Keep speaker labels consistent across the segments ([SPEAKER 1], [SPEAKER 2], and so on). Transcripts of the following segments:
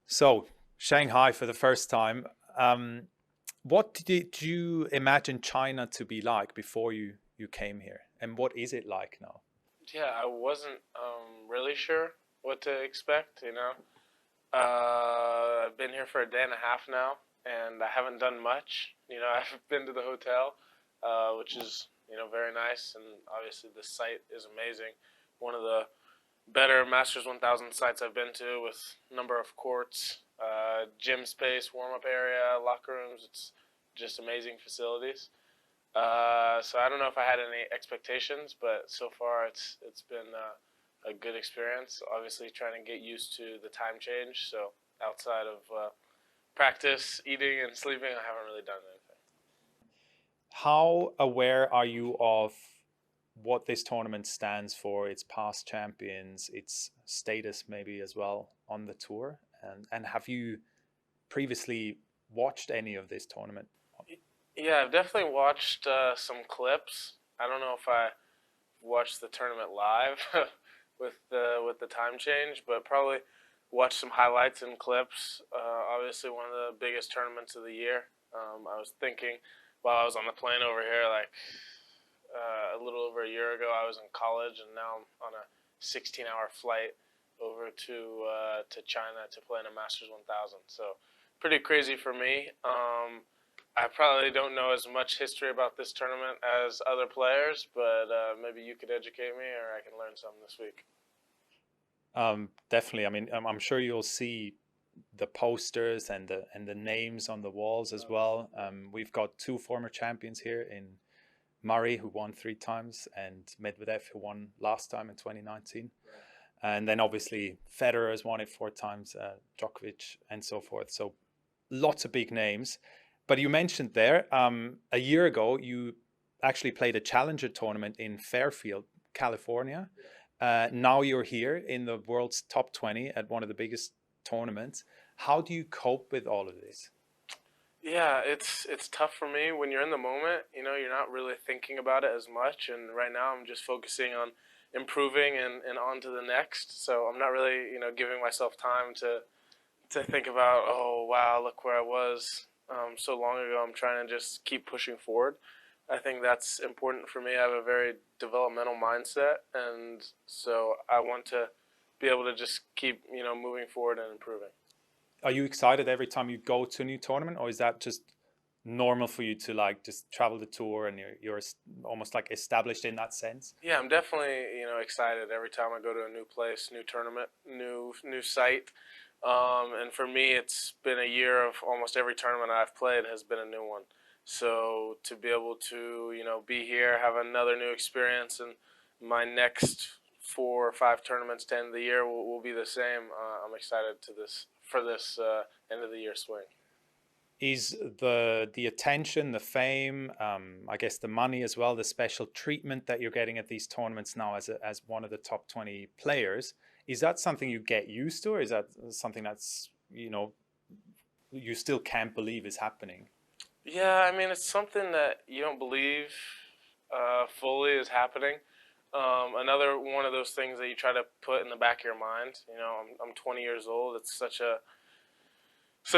[SPEAKER 1] So, Shanghai for the first time. What did you imagine China to be like before you came here? And what is it like now?
[SPEAKER 2] Yeah, I wasn't really sure what to expect. I've been here for a day and a half now, and I haven't done much. I've been to the hotel, which is very nice, and obviously the site is amazing. One of the better Masters 1000 sites I've been to, with number of courts, gym space, warm up area, locker rooms. It's just amazing facilities. So I don't know if I had any expectations, but so far it's been a good experience. Obviously, trying to get used to the time change. So outside of practice, eating, and sleeping, I haven't really done anything.
[SPEAKER 1] How aware are you of what this tournament stands for, its past champions, its status maybe as well on the tour? And have you previously watched any of this tournament?
[SPEAKER 2] Yeah, I've definitely watched some clips. I don't know if I watched the tournament live with the time change, but probably watched some highlights and clips. Obviously, one of the biggest tournaments of the year. I was thinking while I was on the plane over here, like a little over a year ago, I was in college, and now I'm on a 16-hour flight over to China to play in a Masters 1000. So pretty crazy for me. I probably don't know as much history about this tournament as other players, but maybe you could educate me, or I can learn some this week.
[SPEAKER 1] Definitely. I mean, I'm sure you'll see the posters and the names on the walls as well. We've got two former champions here in Murray, who won three times, and Medvedev, who won last time in 2019. And then obviously Federer has won it four times, Djokovic, and so forth. So lots of big names. But you mentioned there, a year ago, you actually played a challenger tournament in Fairfield, California. Now you're here in the world's top 20 at one of the biggest tournaments. How do you cope with all of this?
[SPEAKER 2] Yeah, it's tough for me when you're in the moment. You're not really thinking about it as much, and right now I'm just focusing on improving and on to the next. So I'm not really giving myself time to think about, oh wow, look where I was so long ago. I'm trying to just keep pushing forward. I think that's important for me. I have a very developmental mindset, and so I want to be able to just keep moving forward and improving.
[SPEAKER 1] Are you excited every time you go to a new tournament, or is that just normal for you to like just travel the tour and you're almost like established in that sense?
[SPEAKER 2] Yeah, I'm definitely excited every time I go to a new place, new tournament, new site. And for me, it's been a year of almost every tournament I've played has been a new one. So to be able to be here, have another new experience, and my next 4 or 5 tournaments to end of the year will be the same. I'm excited to this for this end of the year swing.
[SPEAKER 1] Is the attention, the fame, I guess the money as well, the special treatment that you're getting at these tournaments now as one of the top 20 players, is that something you get used to, or is that something that's you still can't believe is happening?
[SPEAKER 2] Yeah, I mean, it's something that you don't believe fully is happening. Another one of those things that you try to put in the back of your mind. I'm 20 years old. It's such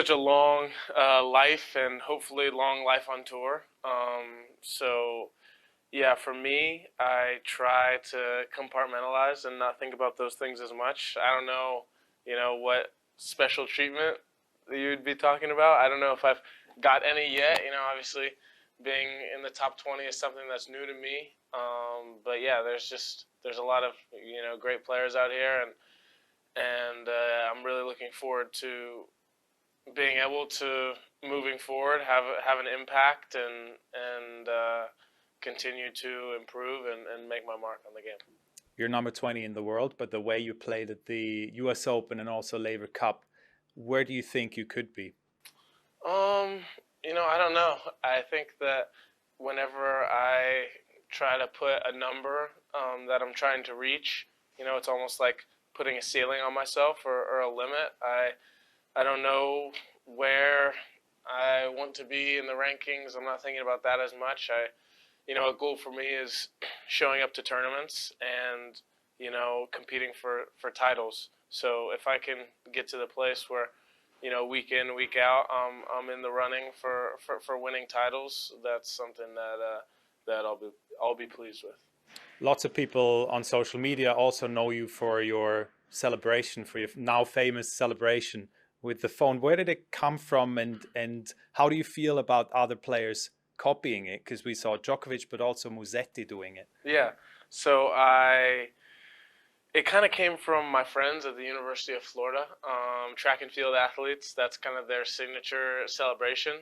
[SPEAKER 2] a long life, and hopefully long life on tour. So yeah, for me, I try to compartmentalize and not think about those things as much. I don't know, what special treatment you'd be talking about. I don't know if I've got any yet. Obviously, being in the top 20 is something that's new to me. But yeah, there's a lot of great players out here, and I'm really looking forward to being able to moving forward have an impact and continue to improve and make my mark on the game.
[SPEAKER 1] You're number 20 in the world, but the way you played at the US Open and also Laver Cup, where do you think you could be?
[SPEAKER 2] Um, I don't know. I think that whenever I try to put a number that I'm trying to reach, it's almost like putting a ceiling on myself or a limit. I don't know where I want to be in the rankings. I'm not thinking about that as much. A goal for me is showing up to tournaments and competing for titles. So if I can get to the place where week in, week out, I'm in the running for winning titles. That's something that I'll be pleased with.
[SPEAKER 1] Lots of people on social media also know you for your celebration, for your now famous celebration with the phone. Where did it come from, and how do you feel about other players copying it? Because we saw Djokovic, but also Musetti doing it.
[SPEAKER 2] Yeah. So it kind of came from my friends at the University of Florida, track and field athletes. That's kind of their signature celebration.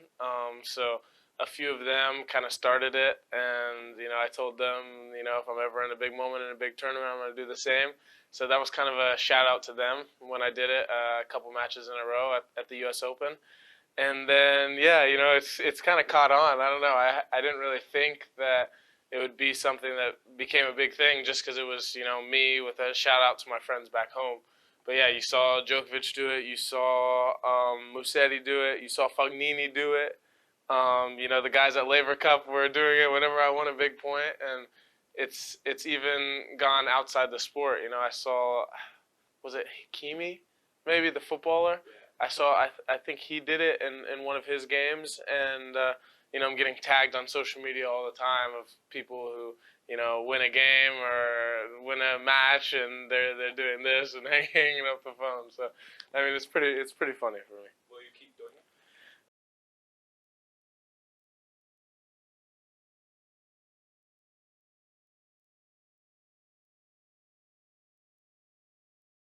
[SPEAKER 2] So a few of them kind of started it, and I told them, if I'm ever in a big moment in a big tournament, I'm going to do the same. So that was kind of a shout out to them when I did it a couple matches in a row at the U.S. Open. And then yeah, it's kind of caught on. I don't know. I didn't really think that it would be something that became a big thing just because it was me with a shout out to my friends back home. But yeah, you saw Djokovic do it. You saw Musetti do it. You saw Fognini do it. The guys at Laver Cup were doing it whenever I won a big point, and it's even gone outside the sport. I saw, was it Hakimi, maybe the footballer? I saw. I think he did it in one of his games, and I'm getting tagged on social media all the time of people who win a game or win a match, and they're doing this and hanging up the phone. So I mean, it's pretty funny for me.